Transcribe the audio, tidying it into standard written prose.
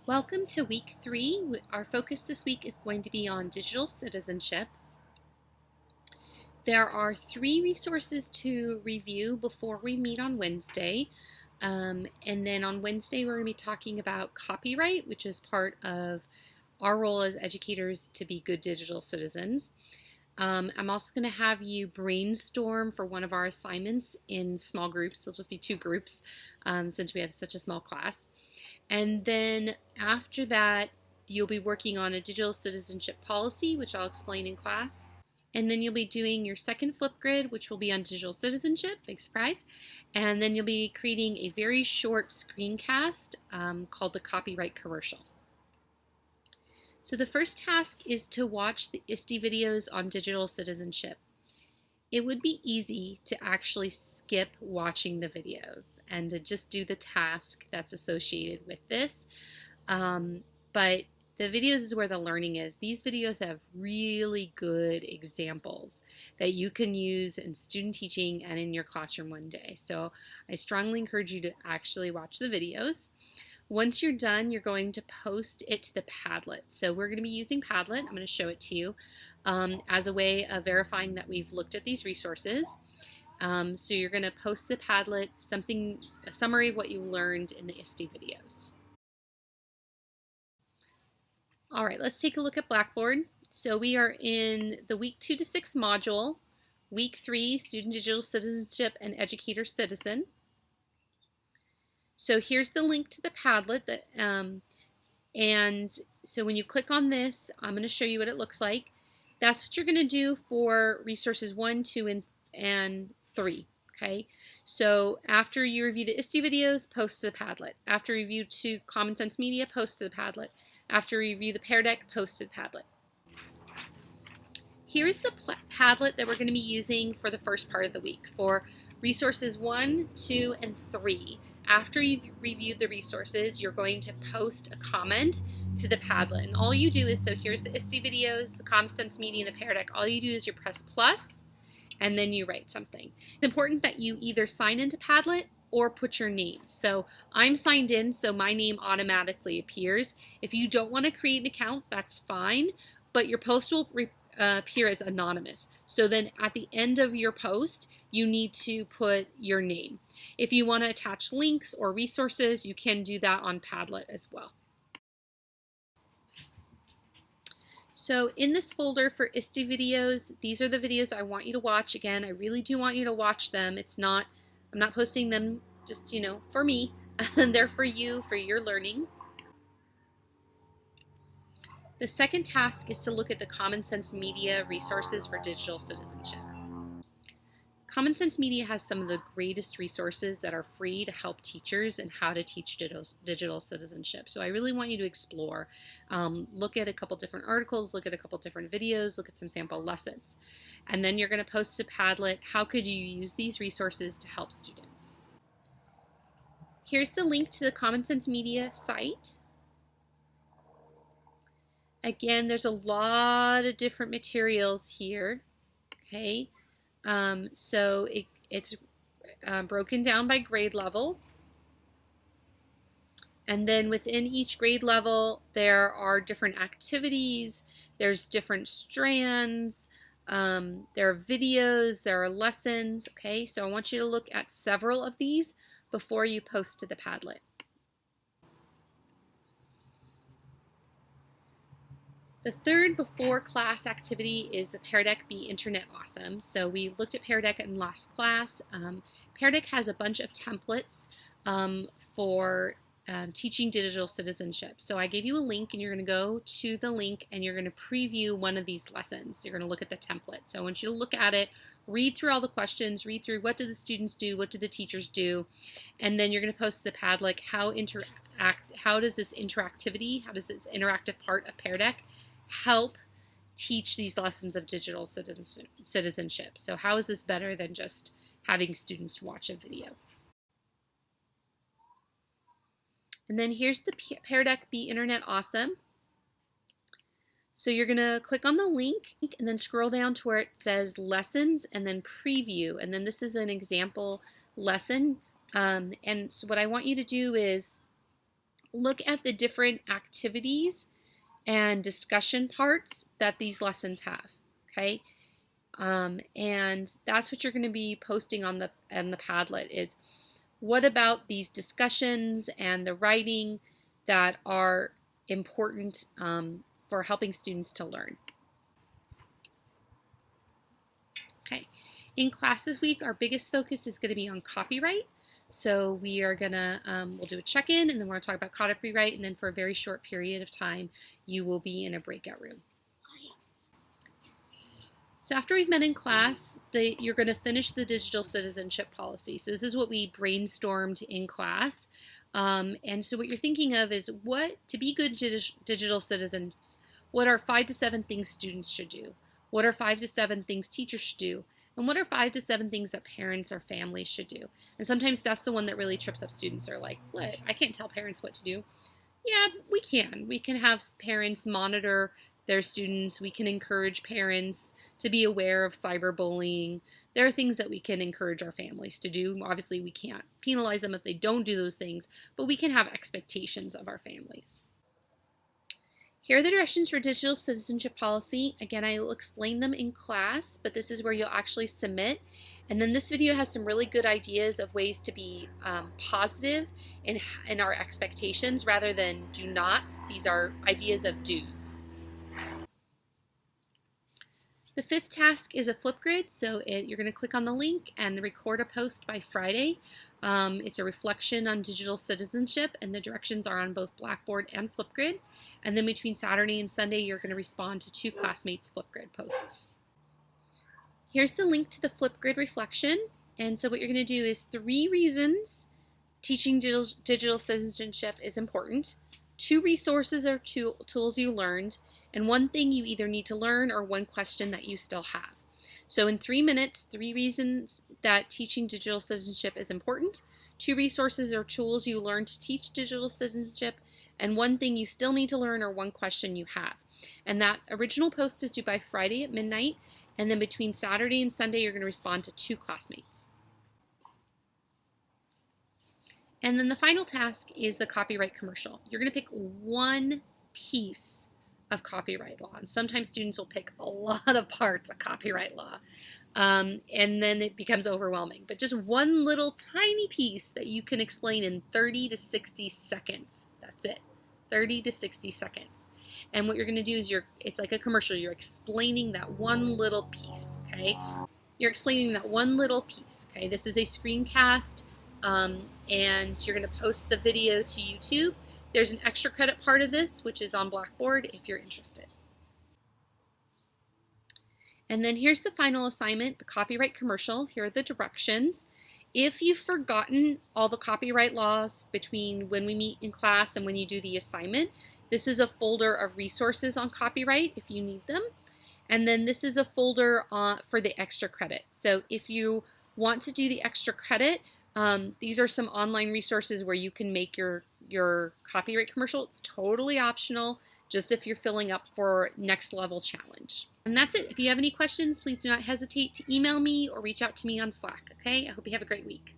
Welcome to week 3. Our focus this week is going to be on digital citizenship. There are 3 resources to review before we meet on Wednesday. And then on Wednesday, we're going to be talking about copyright, which is part of our role as educators to be good digital citizens. I'm also going to have you brainstorm for one of our assignments in small groups. It'll just be 2 groups since we have such a small class. And then after that, you'll be working on a digital citizenship policy, which I'll explain in class. And then you'll be doing your second Flipgrid, which will be on digital citizenship, big surprise. And then you'll be creating a very short screencast called the copyright commercial. So the first task is to watch the ISTE videos on digital citizenship. It would be easy to actually skip watching the videos and to just do the task that's associated with this. But the videos is where the learning is. These videos have really good examples that you can use in student teaching and in your classroom one day. So I strongly encourage you to actually watch the videos. Once you're done, you're going to post it to the Padlet. So we're going to be using Padlet. I'm going to show it to you as a way of verifying that we've looked at these resources. So you're going to post to the Padlet a summary of what you learned in the ISTE videos. All right, let's take a look at Blackboard. So we are in the week 2 to 6 module, week 3, Student Digital Citizenship and Educator Citizen. So here's the link to the Padlet, and so when you click on this, I'm going to show you what it looks like. That's what you're going to do for resources 1, 2, and 3. Okay, so after you review the ISTE videos, post to the Padlet. After review to Common Sense Media, post to the Padlet. After review the Pear Deck, post to the Padlet. Here is the Padlet that we're going to be using for the first part of the week for resources 1, 2, and 3. After you've reviewed the resources, you're going to post a comment to the Padlet. And all you do is, so here's the ISTE videos, the Common Sense Media, and the Pear Deck. All you do is you press plus, and then you write something. It's important that you either sign into Padlet or put your name. So I'm signed in, so my name automatically appears. If you don't want to create an account, that's fine, but your post will appear as anonymous. So then at the end of your post, you need to put your name. If you want to attach links or resources, you can do that on Padlet as well. So in this folder for ISTE videos, these are the videos I want you to watch. Again, I really do want you to watch them. I'm not posting them just, for me. They're for you, for your learning. The second task is to look at the Common Sense Media resources for digital citizenship. Common Sense Media has some of the greatest resources that are free to help teachers in how to teach digital citizenship. So I really want you to explore. Look at a couple different articles, look at a couple different videos, look at some sample lessons. And then you're going to post to Padlet, how could you use these resources to help students? Here's the link to the Common Sense Media site. Again, there's a lot of different materials here, okay? So it's broken down by grade level. And then within each grade level, there are different activities, there's different strands, there are videos, there are lessons, okay? So I want you to look at several of these before you post to the Padlet. The third before class activity is the Pear Deck Be Internet Awesome. So we looked at Pear Deck in last class. Pear Deck has a bunch of templates for teaching digital citizenship. So I gave you a link, and you're going to go to the link and you're going to preview one of these lessons. You're going to look at the template. So I want you to look at it, read through all the questions, read through what do the students do, what do the teachers do, and then you're going to post to the Padlet how does this interactivity, how does this interactive part of Pear Deck help teach these lessons of digital citizenship. So how is this better than just having students watch a video? And then here's the Pear Deck Be Internet Awesome. So you're going to click on the link and then scroll down to where it says lessons and then preview. And then this is an example lesson. And so what I want you to do is look at the different activities and discussion parts that these lessons have, okay? And that's what you're going to be posting on the Padlet is what about these discussions and the writing that are important for helping students to learn. Okay, in class this week, our biggest focus is going to be on copyright. So we are gonna, we'll do a check-in and then we're gonna talk about copyright, and then for a very short period of time, you will be in a breakout room. So after we've met in class, you're gonna finish the digital citizenship policy. So this is what we brainstormed in class. And so what you're thinking of is to be good digital citizens, what are 5 to 7 things students should do? What are 5 to 7 things teachers should do? And what are 5 to 7 things that parents or families should do? And sometimes that's the one that really trips up students. Are like, what? I can't tell parents what to do. Yeah, we can. We can have parents monitor their students. We can encourage parents to be aware of cyberbullying. There are things that we can encourage our families to do. Obviously, we can't penalize them if they don't do those things, but we can have expectations of our families. Here are the directions for digital citizenship policy. Again, I will explain them in class, but this is where you'll actually submit. And then this video has some really good ideas of ways to be positive in our expectations rather than do nots. These are ideas of do's. The 5th task is a Flipgrid, so you're going to click on the link and record a post by Friday. It's a reflection on digital citizenship, and the directions are on both Blackboard and Flipgrid. And then between Saturday and Sunday, you're going to respond to 2 classmates' Flipgrid posts. Here's the link to the Flipgrid reflection. And so what you're going to do is 3 reasons teaching digital citizenship is important, 2 resources or tools you learned, and 1 thing you either need to learn or 1 question that you still have. So in 3 minutes, 3 reasons that teaching digital citizenship is important, 2 resources or tools you learned to teach digital citizenship, and 1 thing you still need to learn or 1 question you have. And that original post is due by Friday at midnight, and then between Saturday and Sunday, you're going to respond to 2 classmates. And then the final task is the copyright commercial. You're going to pick 1 piece of copyright law. And sometimes students will pick a lot of parts of copyright law. And then it becomes overwhelming. But just 1 little tiny piece that you can explain in 30 to 60 seconds. That's it. 30 to 60 seconds. And what you're going to do is it's like a commercial. You're explaining that 1 little piece, okay? You're explaining that 1 little piece, okay? This is a screencast, and you're going to post the video to YouTube. There's an extra credit part of this, which is on Blackboard if you're interested. And then here's the final assignment, the copyright commercial. Here are the directions. If you've forgotten all the copyright laws between when we meet in class and when you do the assignment, this is a folder of resources on copyright if you need them. And then this is a folder for the extra credit. So if you want to do the extra credit, these are some online resources where you can make your copyright commercial. It's totally optional, just if you're filling up for next level challenge. And that's it. If you have any questions, please do not hesitate to email me or reach out to me on Slack, okay? I hope you have a great week.